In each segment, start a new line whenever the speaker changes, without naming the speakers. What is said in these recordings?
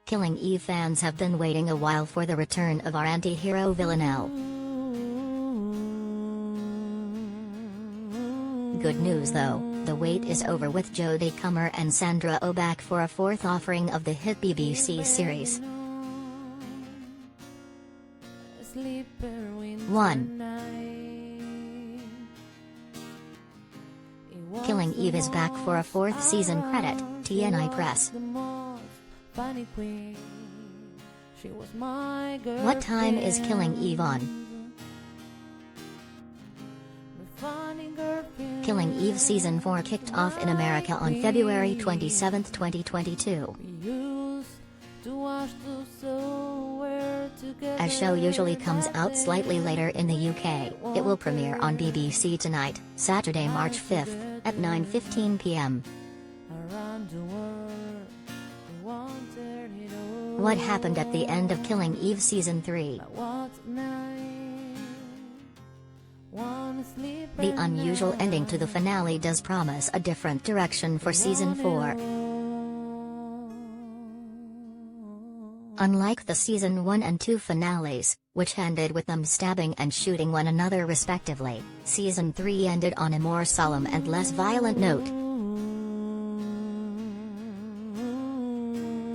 Killing Eve fans have been waiting a while for the return of our anti-hero Villanelle. Good news though, the wait is over with Jodie Comer and Sandra back for a fourth offering of the hit BBC series. 1. Killing Eve is back for a fourth season credit, TNI Press. What time is Killing Eve on? Killing Eve Season 4 kicked off in America on February 27, 2022. A show usually comes out slightly later in the UK, it will premiere on BBC tonight, Saturday, March 5, at 9:15 p.m. What happened at the end of Killing Eve Season 3? The unusual ending to the finale does promise a different direction for Season 4. Unlike the Season 1 and 2 finales, which ended with them stabbing and shooting one another respectively, Season 3 ended on a more solemn and less violent note.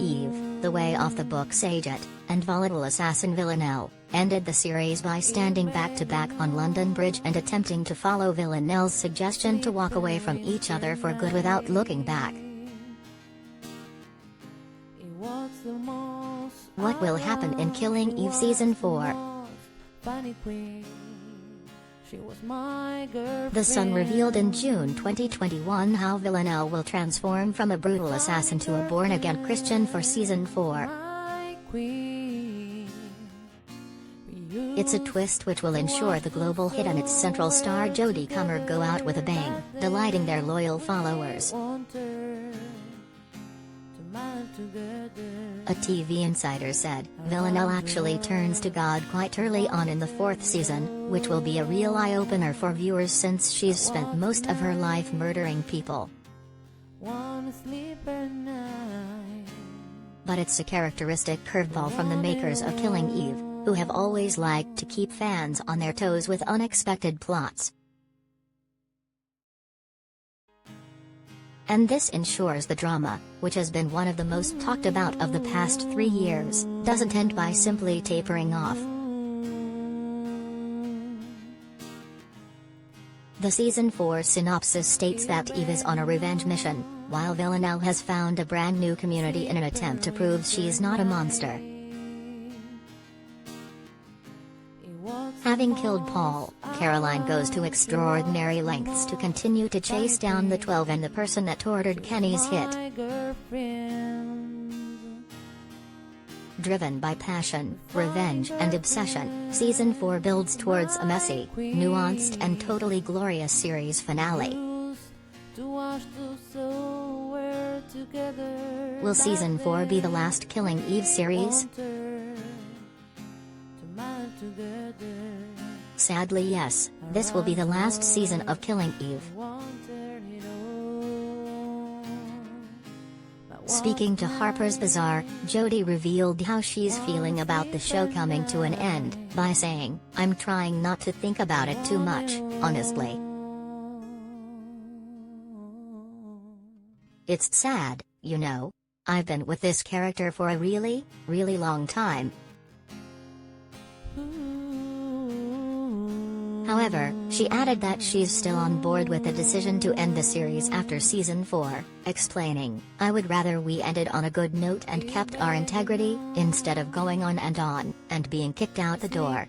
Eve, the way off the book's agent, and volatile assassin Villanelle, ended the series by standing back-to-back on London Bridge and attempting to follow Villanelle's suggestion to walk away from each other for good without looking back. What will happen in Killing Eve Season 4? The Sun revealed in June 2021 how Villanelle will transform from a brutal assassin to a born-again Christian for Season 4. It's a twist which will ensure the global hit and its central star Jodie Comer go out with a bang, delighting their loyal followers. A TV insider said, Villanelle actually turns to God quite early on in the fourth season, which will be a real eye-opener for viewers since she's spent most of her life murdering people. But it's a characteristic curveball from the makers of Killing Eve, who have always liked to keep fans on their toes with unexpected plots. And this ensures the drama, which has been one of the most talked about of the past 3 years, doesn't end by simply tapering off. The Season 4 synopsis states that Eve is on a revenge mission, while Villanelle has found a brand new community in an attempt to prove she's not a monster. Having killed Paul, Caroline goes to extraordinary lengths to continue to chase down the 12 and the person that ordered Kenny's hit. Driven by passion, revenge and obsession, Season 4 builds towards a messy, nuanced and totally glorious series finale. Will Season 4 be the last Killing Eve series? Sadly yes, this will be the last season of Killing Eve. Speaking to Harper's Bazaar, Jodie revealed how she's feeling about the show coming to an end, by saying, "I'm trying not to think about it too much, honestly. It's sad, you know. I've been with this character for a really, really long time." However, she added that she's still on board with the decision to end the series after Season 4, explaining, "I would rather we ended on a good note and kept our integrity, instead of going on and being kicked out the door."